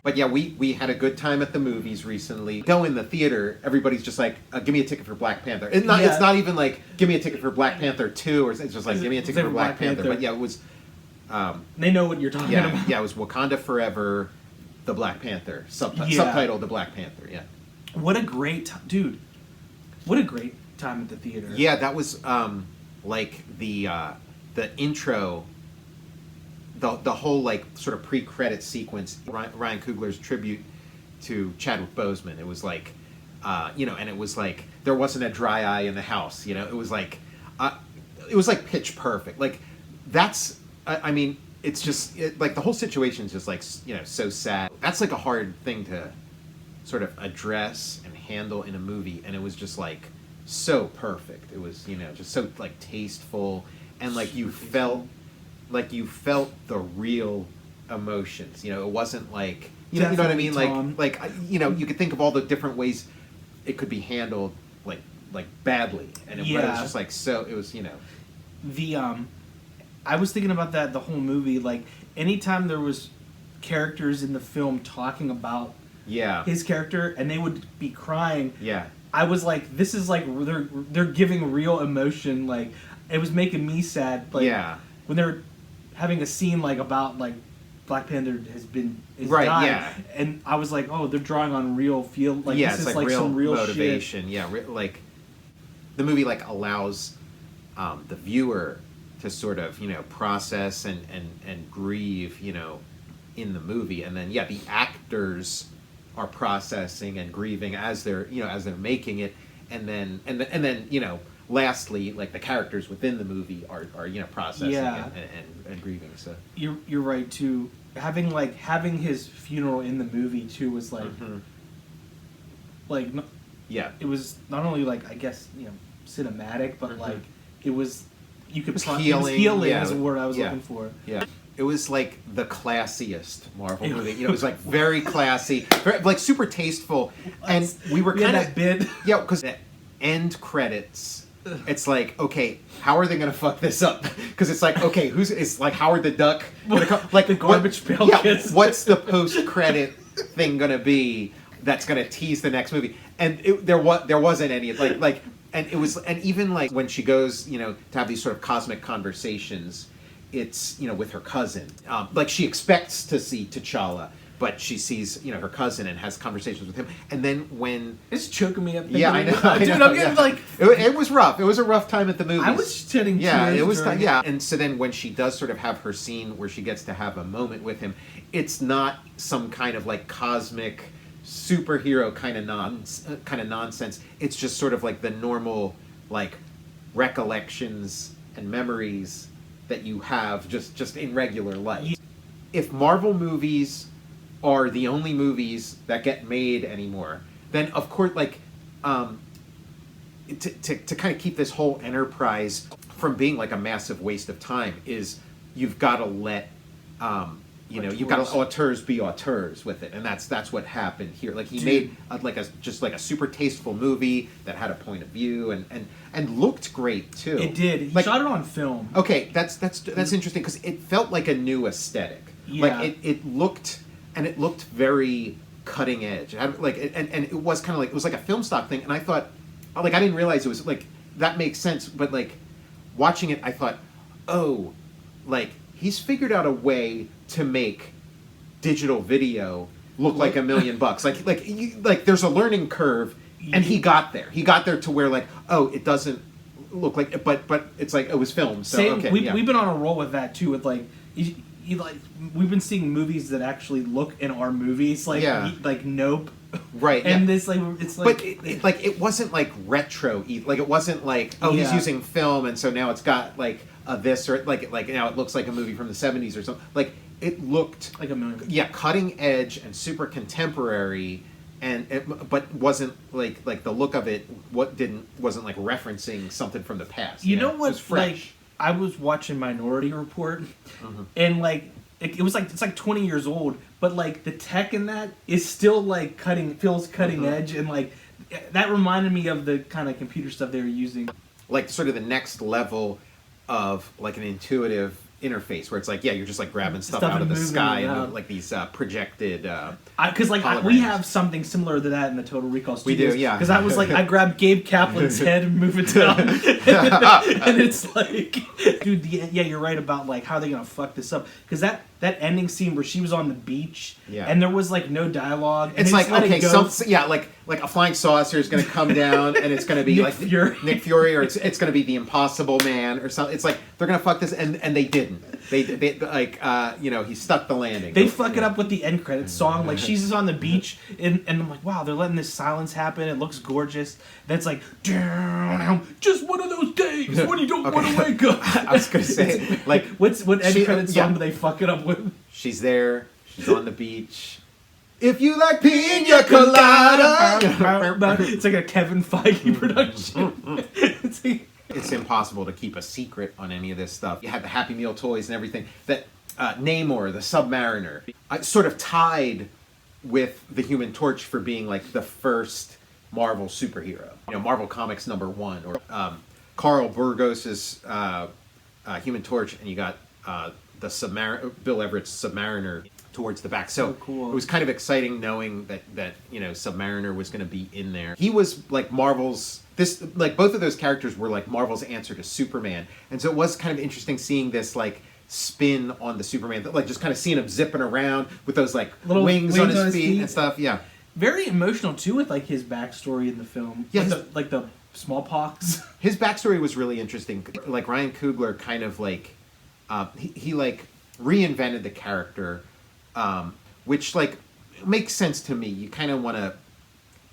But yeah, we had a good time at the movies recently. Go in the theater, everybody's just like, give me a ticket for Black Panther. It's not even like, give me a ticket for Black Panther 2, or it's just like, give me a ticket for Black Panther. But yeah, it was... they know what you're talking about. Yeah, it was Wakanda Forever, the Black Panther. Subtitled The Black Panther, yeah. What a great... Dude, what a great time at the theater. Yeah, that was like the intro... The whole like sort of pre-credit sequence, Ryan Coogler's tribute to Chadwick Boseman. It was like, and it was like there wasn't a dry eye in the house. It was like pitch perfect. Like that's, I mean, it's just like the whole situation is just like so sad. That's like a hard thing to sort of address and handle in a movie, and it was just like so perfect. It was just so like tasteful, and like you felt the real emotions. It wasn't like you know what I mean. Like you could think of all the different ways it could be handled, like badly, and but it was just like so. It was the I was thinking about that the whole movie. Like anytime there was characters in the film talking about his character, and they would be crying. Yeah, I was like, this is like they're giving real emotion. Like it was making me sad. Like when they're having a scene like about like Black Panther is died, and I was like, oh, they're drawing on real feel. Like this is like real some real motivation. Shit. Yeah, like the movie like allows the viewer to sort of process and grieve in the movie, and then the actors are processing and grieving as they're making it, and then lastly, like the characters within the movie are processing and grieving. So you're right too. Having his funeral in the movie too was like it was not only like I guess cinematic, but like it was healing. Healing is a word I was looking for. Yeah. It was like the classiest Marvel movie. It was like very classy, like super tasteful, and we were kind of because the end credits. It's like, okay, how are they gonna fuck this up? Because it's like, okay, it's like Howard the Duck gonna come? Like the garbage pail kids. What's the post-credit thing gonna be that's gonna tease the next movie? And there wasn't any like, and it was, and even like when she goes, to have these sort of cosmic conversations, it's with her cousin. Like she expects to see T'Challa, but she sees her cousin and has conversations with him. And then when it's choking me up. Yeah, I know, dude. I'm getting like it was rough. It was a rough time at the movies. I was shedding tears. Yeah, it was. And so then when she does sort of have her scene where she gets to have a moment with him, it's not some kind of like cosmic superhero kind of nonsense. It's just sort of like the normal like recollections and memories that you have just in regular life. If Marvel movies are the only movies that get made anymore, then of course, like, to kind of keep this whole enterprise from being like a massive waste of time is you've got to let, you've got to auteurs be auteurs with it, and that's what happened here. Like he made a super tasteful movie that had a point of view and looked great too. It did. He shot it on film. Okay, that's interesting because it felt like a new aesthetic. Yeah. Like it looked. And it looked very cutting edge. It had, and it was kind of like, it was like a film stock thing. And I thought, like, I didn't realize it was like, that makes sense. But like, watching it, I thought, oh, like, he's figured out a way to make digital video look like $1 million. Like there's a learning curve, and he got there. He got there to where like, oh, it doesn't look like, but it's like it was filmed. So okay, we've been on a roll with that too. With like. We've been seeing movies that actually look in our movies, like Nope, right? And it's like, but it wasn't like retro. Like it wasn't like he's using film, and so now it's got like a this or like now it looks like a movie from the 70s or something. Like it looked like a movie, cutting edge and super contemporary, but wasn't like the look of it. Wasn't like referencing something from the past. You know what's fresh. Like, I was watching Minority Report, and like it's like 20 years old, but like the tech in that is still like feels cutting edge, and like that reminded me of the kind of computer stuff they were using. Like sort of the next level of like an intuitive interface where it's like, yeah, you're just like grabbing stuff out of the sky and like these projected because like we have something similar to that in the Total Recall Studios. We do, yeah. Because I was like, I grabbed Gabe Kaplan's head and move it down, and it's like, dude, yeah, you're right about like how they're gonna fuck this up, because that ending scene where she was on the beach, and there was like no dialogue. And it's like, okay, like a flying saucer is gonna come down and it's gonna be Nick Fury, or it's gonna be the Impossible Man or something. It's like they're gonna fuck this, and they didn't. They like he stuck the landing. They fuck it up with the end credits song. Like she's just on the beach, and I'm like, wow, they're letting this silence happen. It looks gorgeous. That's like, just one of those days when you don't want to wake up. I was gonna say, like, what end credits song do they fuck it up with? She's there. She's on the beach. If you like pina colada, it's like a Kevin Feige production. It's impossible to keep a secret on any of this stuff. You had the Happy Meal toys and everything. That Namor, the Submariner, sort of tied with the Human Torch for being like the first Marvel superhero. Marvel Comics #1, or Carl Burgos's Human Torch, and you got the Bill Everett's Submariner towards the back. So cool. It was kind of exciting knowing that Submariner was going to be in there. He was like Marvel's both of those characters were like Marvel's answer to Superman, and so it was kind of interesting seeing this like spin on the Superman, like just kind of seeing him zipping around with those like little wings on his feet and stuff. Yeah, very emotional too with like his backstory in the film. Yeah, like the smallpox. His backstory was really interesting. Like Ryan Coogler kind of like he like reinvented the character, which like makes sense to me. You kind of want to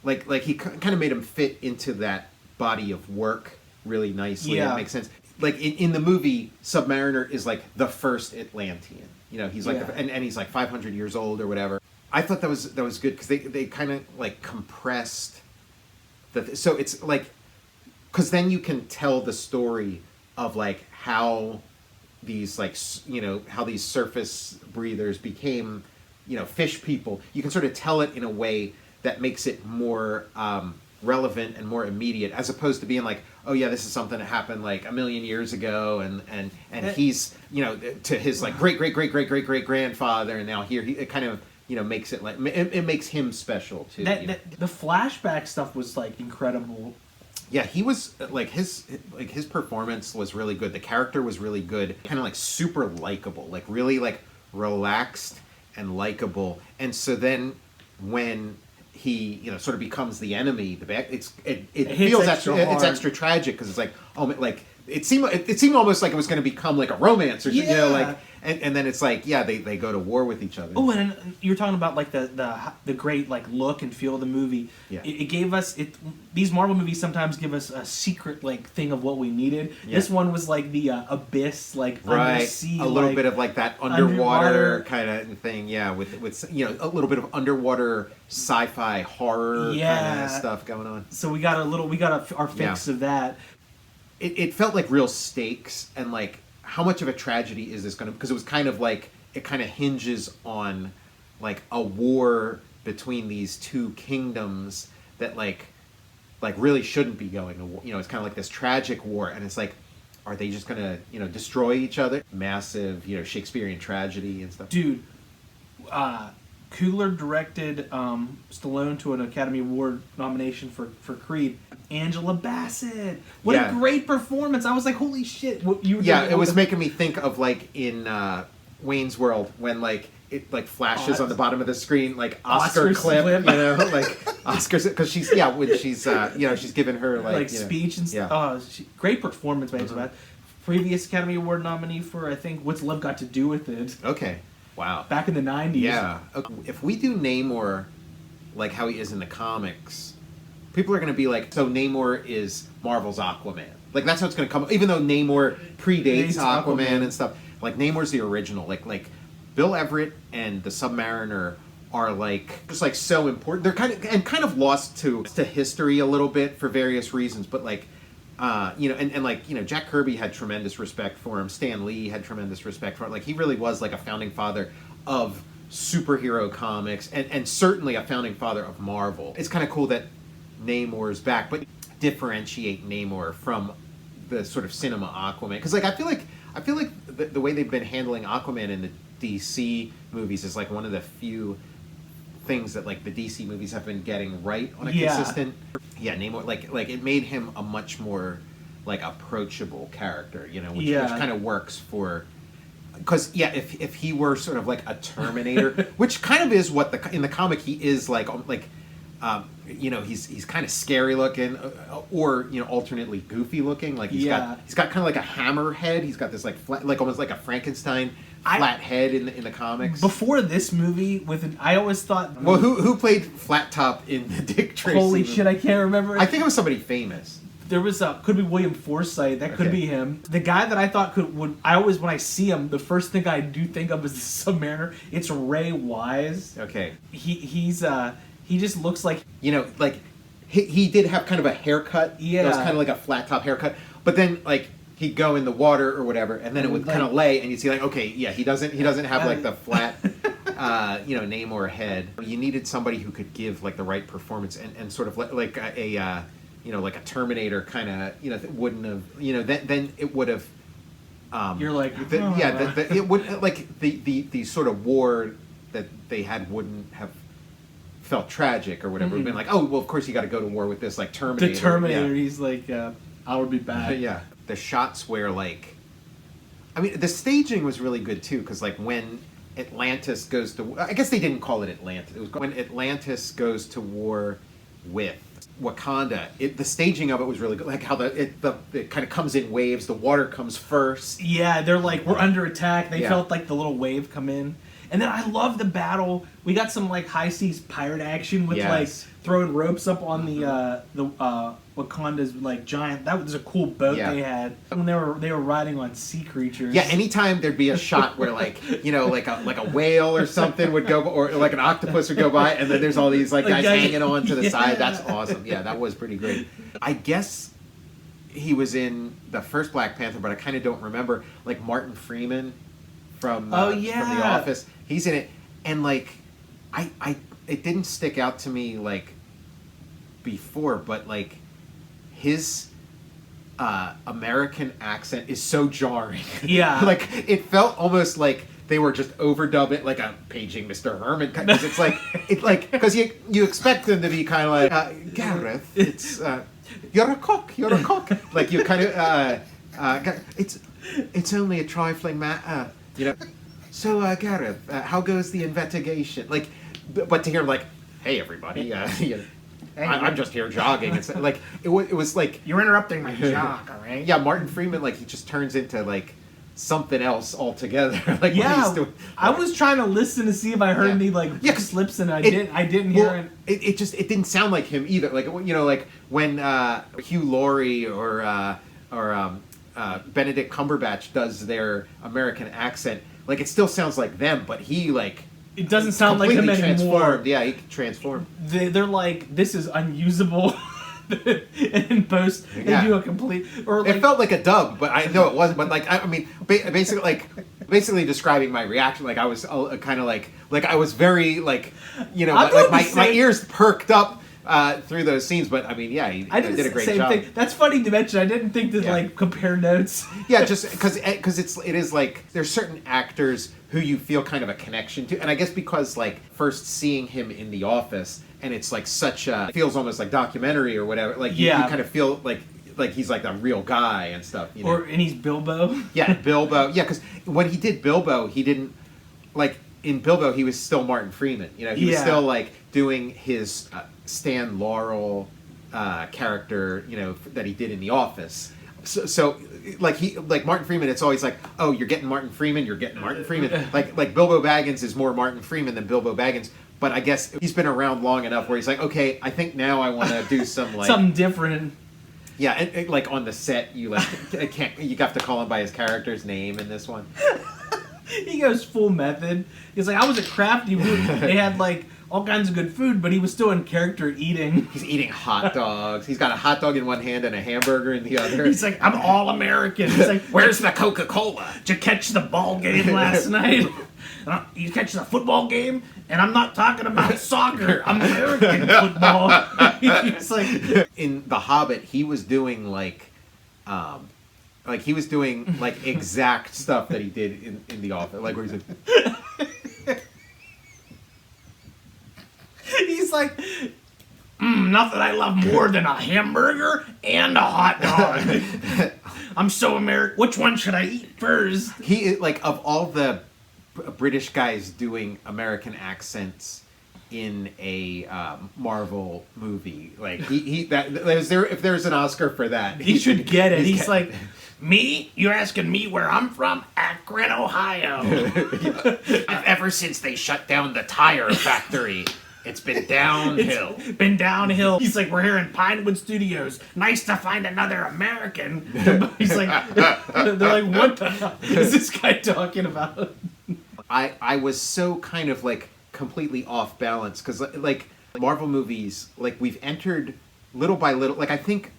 like he kind of made him fit into that body of work really nicely. Yeah, it makes sense. Like in the movie, Submariner is like the first Atlantean. He's like, and he's like 500 years old or whatever. I thought that was good because they kind of like compressed so it's like, because then you can tell the story of like how these like how these surface breathers became fish people. You can sort of tell it in a way that makes it more relevant and more immediate, as opposed to being like, oh yeah, this is something that happened like a million years ago, and he's to his like great grandfather, and now here it kind of makes it like it makes him special too. The flashback stuff was like incredible. Yeah, he was like his performance was really good. The character was really good, kind of like super likable, like really like relaxed and likable. And so then when he sort of becomes the enemy, it feels it's extra tragic, because it's like, oh, like it seemed almost like it was going to become like a romance or like, and then it's like, yeah, they go to war with each other. Oh, and you're talking about like the great like look and feel of the movie. Yeah. It gave us these Marvel movies sometimes give us a secret like thing of what we needed. Yeah. This one was like the abyss, like undersea, a little bit of like that underwater kind of thing. Yeah, with a little bit of underwater sci-fi horror kind of stuff going on. So we got our fix of that. It felt like real stakes, and like how much of a tragedy is this going to, because it was kind of like it kind of hinges on like a war between these two kingdoms that like really shouldn't be going to war. It's kind of like this tragic war, and it's like, are they just going to destroy each other? Massive Shakespearean tragedy and stuff. Dude, Coogler directed Stallone to an Academy Award nomination for Creed. Angela Bassett, what a great performance! I was like, holy shit! It was making me think of like in Wayne's World, when like it like flashes on the bottom of the screen, like Oscar clip, like Oscars, because she's when she's she's giving her like speech and stuff. Oh, great performance by Angela Bassett. Previous Academy Award nominee for, I think, What's Love Got to Do with It. Okay. Wow. Back in the 90s. Yeah. Okay. If we do Namor like how he is in the comics, people are going to be like, so Namor is Marvel's Aquaman. Like, that's how it's going to come. Even though Namor predates Aquaman and stuff. Like, Namor's the original. Like Bill Everett and the Submariner are like just like so important. They're kind of lost to history a little bit for various reasons, but like Jack Kirby had tremendous respect for him. Stan Lee had tremendous respect for him. Like, he really was like a founding father of superhero comics, and certainly a founding father of Marvel. It's kind of cool that Namor's back, but differentiate Namor from the sort of cinema Aquaman, because like I feel like I feel like the way they've been handling Aquaman in the DC movies is like one of the few things that like the DC movies have been getting right on a consistent. Yeah, Namor, like it made him a much more like approachable character, you know, which kind of works for. Because if he were sort of like a Terminator, which kind of is what in the comic he is like you know, he's kind of scary looking, or you know, alternately goofy looking. Like he's got kind of like a hammer head. He's got this like flat, like almost like a Frankenstein flat head in the comics. Before this movie, I always thought. Well, who played Flat Top in the Dick Tracy? Holy movie? shit, I can't remember. I think it was somebody famous. There was could be William Forsythe. That could be him. The guy that I thought when I see him, the first thing I do think of is the Submariner. It's Ray Wise. Okay. He just looks like, you know, like he did have kind of a haircut. Yeah. It was kind of like a flat top haircut. But then like he'd go in the water or whatever, and then it would kind of lay, and you'd see like, okay, yeah, he doesn't have like the flat, you know, Namor head. You needed somebody who could give like the right performance and sort of like a you know, like a Terminator kind of, you know, that wouldn't have, you know, then it would have. You're like, it would like the sort of war that they had wouldn't have felt tragic or whatever. It would have been like, oh, well, of course you got to go to war with this like Terminator. The Terminator, he's like, I would be back. Yeah, the shots where like, I mean, the staging was really good too, because like when Atlantis goes to, I guess they didn't call it Atlantis. It was when Atlantis goes to war with Wakanda. The staging of it was really good. Like how it kind of comes in waves. The water comes first. Yeah, they're like, we're under attack. They felt like the little wave come in. And then I love the battle. We got some like high seas pirate action with like throwing ropes up on the Wakanda's like giant. That was a cool boat they had when they were riding on sea creatures. Yeah, anytime there'd be a shot where like, you know, like a whale or something would go, or like an octopus would go by, and then there's all these like guys hanging on to the side. That's awesome. Yeah, that was pretty great. I guess he was in the first Black Panther, but I kind of don't remember. Like Martin Freeman from The Office. He's in it, and like, it didn't stick out to me like before, but like his American accent is so jarring. Yeah, like it felt almost like they were just overdubbing, like a paging Mr. Herman, because it's like because you expect them to be kind of like Gareth, it's you're a cook, like you kind of it's only a trifling matter, you know. So, Gareth, how goes the investigation? Like, but to hear like, hey, everybody, you know, I'm just here jogging. It's like it was like you're interrupting my jog, all right? Yeah, Martin Freeman, like he just turns into like something else altogether. Like I was trying to listen to see if I heard any like slips, and I didn't hear it. It didn't sound like him either. Like, you know, like when Hugh Laurie or Benedict Cumberbatch does their American accent. Like, it still sounds like them, but he, like... It doesn't sound like him anymore. Yeah, he transformed. They're like, this is unusable in post. They do a complete... Or like, it felt like a dub, but I know it wasn't. But, like, I mean, basically describing my reaction, like, I was kind of like I was very, like, you know, like my ears perked up through those scenes, but I mean, yeah, he did a great job. Thing. That's funny to mention. I didn't think to like compare notes. Yeah, just because it is like there's certain actors who you feel kind of a connection to, and I guess because like first seeing him in The Office, and it's like such a feels almost like documentary or whatever. Like you kind of feel like he's like a real guy and stuff. You know? And he's Bilbo. Yeah, Bilbo. Yeah, because when he did Bilbo, he didn't like in Bilbo he was still Martin Freeman. You know, he was still like doing his. Stan Laurel character, you know, that he did in The Office. So like Martin Freeman, it's always like, oh, you're getting Martin Freeman. Like Bilbo Baggins is more Martin Freeman than Bilbo Baggins. But I guess he's been around long enough where he's like, okay, I think now I want to do some like something different. Yeah, and like on the set, you like you have to call him by his character's name in this one. He goes full method. He's like, I was a crafty food. They had like all kinds of good food, but he was still in character eating. He's eating hot dogs. He's got a hot dog in one hand and a hamburger in the other. He's like, I'm all American. He's like, where's the Coca-Cola? Did you catch the ball game last night? You catch the football game? And I'm not talking about soccer. I'm American football. He's like... In The Hobbit, he was doing like... Like he was doing like exact stuff that he did in The Office, like where he's like, he's like, nothing I love more than a hamburger and a hot dog. I'm so American. Which one should I eat first? He like of all the British guys doing American accents in a Marvel movie, like if there's an Oscar for that, he should get it. He's like, me? You're asking me where I'm from? Akron, Ohio. Ever since they shut down the tire factory, it's been downhill. It's been downhill. He's like, we're here in Pinewood Studios. Nice to find another American. He's like, they're like, what the hell is this guy talking about? I was so kind of like completely off balance because like Marvel movies, like we've entered little by little. Like I think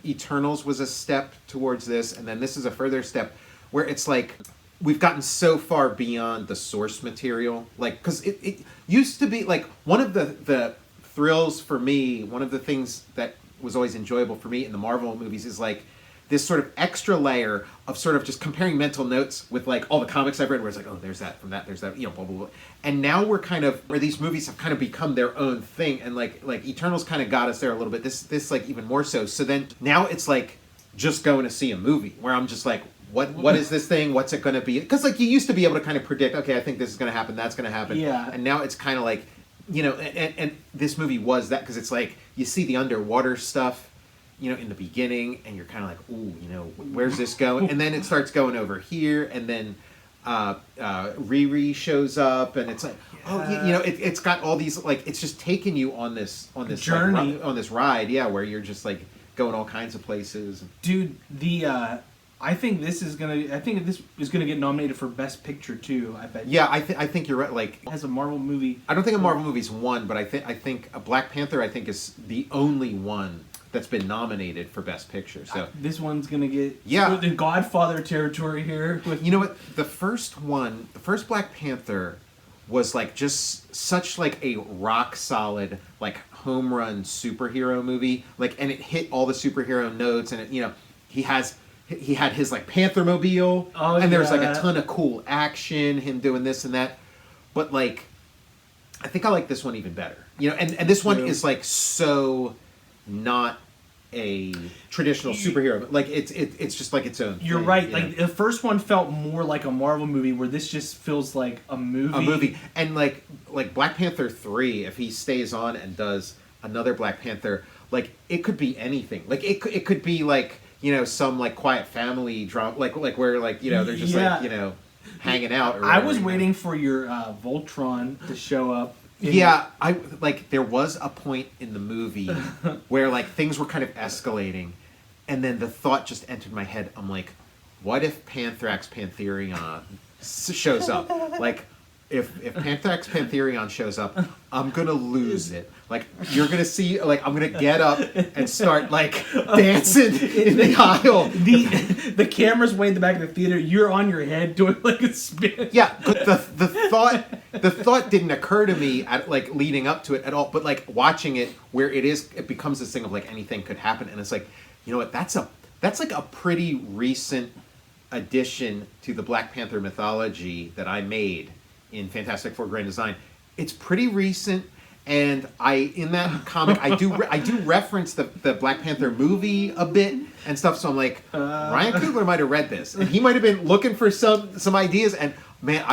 Eternals was a step towards this, and then this is a further step where it's like we've gotten so far beyond the source material. Like because it used to be like one of the thrills for me, one of the things that was always enjoyable for me in the Marvel movies is like this sort of extra layer of sort of just comparing mental notes with like all the comics I've read where it's like, oh, there's that from that, there's that, you know, blah, blah, blah. And now we're kind of, where these movies have kind of become their own thing, and like Eternals kind of got us there a little bit, this like even more so. So then now it's like just going to see a movie where I'm just like, what is this thing? What's it going to be? Because like you used to be able to kind of predict, okay, I think this is going to happen, that's going to happen. Yeah. And now it's kind of like, you know, and this movie was that, because it's like, you see the underwater stuff, you know, in the beginning, and you're kind of like, ooh, you know, where's this going? And then it starts going over here, and then Riri shows up, and it's like, oh, you know, it's got all these, like, it's just taking you on this journey, like, on this ride, yeah, where you're just like going all kinds of places. Dude, I think this is gonna get nominated for Best Picture too. I bet. Yeah, I think you're right. Like, as a Marvel movie, I don't think a Marvel movie's won, but I think a Black Panther, I think, is the only one that's been nominated for Best Picture. So this one's gonna get the Godfather territory here. You know what? The first Black Panther was like just such like a rock solid, like home run superhero movie. Like, and it hit all the superhero notes, and it, you know, he had his like Panther mobile, and there was like a ton of cool action, him doing this and that. But like, I think I like this one even better. You know, and this one is like so not a traditional superhero, like it's just like its own thing. You're right. Like the first one felt more like a Marvel movie, where this just feels like a movie. And like Black Panther 3, if he stays on and does another Black Panther, like it could be anything. Like it could be like, you know, some like quiet family drama, like where like, you know, they're just like, you know, hanging out. Or whatever, I was waiting for your Voltron to show up. Yeah, I like there was a point in the movie where like things were kind of escalating, and then the thought just entered my head. I'm like, what if Panthrax Pantherion shows up? Like, if Panthrax Pantherion shows up, I'm gonna lose it. Like, you're gonna see, like, I'm gonna get up and start like dancing in the aisle. The camera's way in the back of the theater. You're on your head doing like a spin. Yeah, but the thought didn't occur to me at like leading up to it at all. But like watching it, where it becomes this thing of like anything could happen, and it's like, you know what? That's like a pretty recent addition to the Black Panther mythology that I made in Fantastic Four Grand Design. It's pretty recent, and in that comic I do reference the Black Panther movie a bit and stuff. So I'm like, Ryan Coogler might have read this, and he might have been looking for some ideas. And man,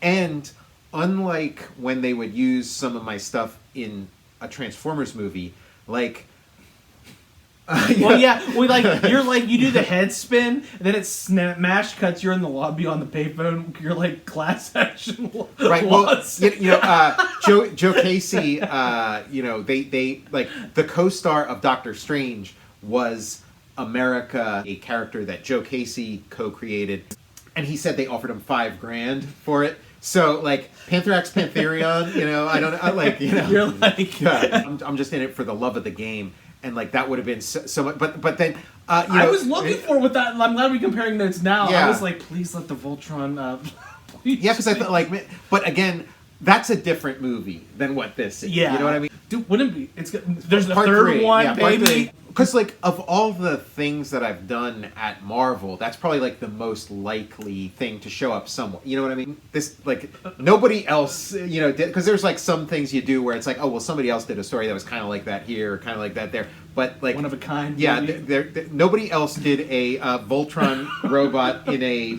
and unlike when they would use some of my stuff in a Transformers movie, like. Well, you do the head spin, and then it smash cuts. You're in the lobby on the payphone. You're like class action. Right. Well, you know, Joe Casey. You know, they like the co-star of Doctor Strange was America, a character that Joe Casey co-created, and he said they offered him $5,000 for it. So like Panthrax Pantherion, you know, I like, you know, you're like, I'm just in it for the love of the game. And like that would have been so much, but then you know, I was looking for with that. I'm glad we're comparing notes now. Yeah. I was like, please let the Voltron. Please. Yeah, because I thought like, but again, that's a different movie than what this is. Yeah. You know what I mean? Dude, wouldn't it be? There's the Part third 3, one, yeah, part baby. 3. Because, like, of all the things that I've done at Marvel, that's probably, like, the most likely thing to show up somewhere. You know what I mean? This, like, nobody else, you know, did... Because there's, like, some things you do where it's like, oh, well, somebody else did a story that was kind of like that here, kind of like that there. But, like... One of a kind. Yeah, nobody else did a Voltron robot in a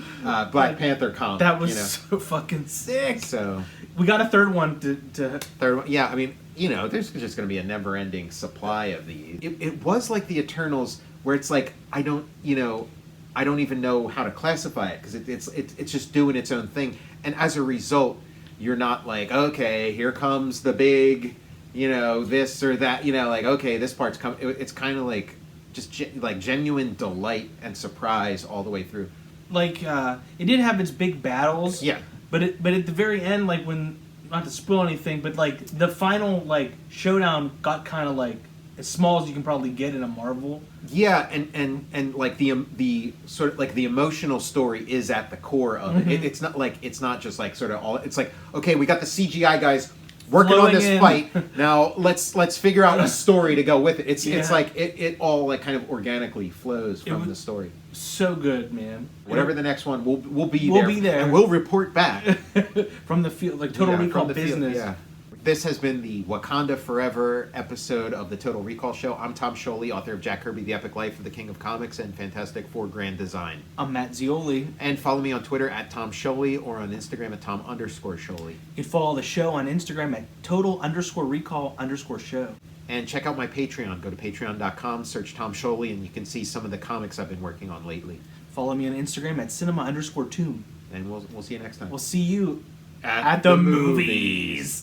Black Panther comic. That was so fucking sick. So... We got a third one to... Third one, yeah, I mean... You know, there's just going to be a never-ending supply of these. It was like the Eternals, where it's like I don't even know how to classify it because it's just doing its own thing, and as a result, you're not like, okay, here comes the big, you know, this or that, you know, like, okay, this part's coming. It's kind of like just like genuine delight and surprise all the way through. Like it did have its big battles, yeah, but at the very end, like when. Not to spoil anything, but like the final like showdown got kind of like as small as you can probably get in a Marvel. Yeah, and like the sort of like the emotional story is at the core of it. It's not just like sort of all. It's like, okay, we got the CGI guys working on this fight. Now let's figure out a story to go with it. It's like it all like kind of organically flows from the story. So good, man. Whatever the next one, we'll be there, and we'll report back from the field, like Total Recall business. Yeah. This has been the Wakanda Forever episode of the Total Recall Show. I'm Tom Scioli, author of Jack Kirby, The Epic Life of the King of Comics, and Fantastic Four Grand Design. I'm Matt Zeoli. And follow me on Twitter at Tom Scioli or on Instagram at Tom_Scioli. You can follow the show on Instagram at Total_Recall_show. And check out my Patreon. Go to patreon.com, search Tom Scioli, and you can see some of the comics I've been working on lately. Follow me on Instagram at cinema_tomb. And we'll see you next time. We'll see you at the movies.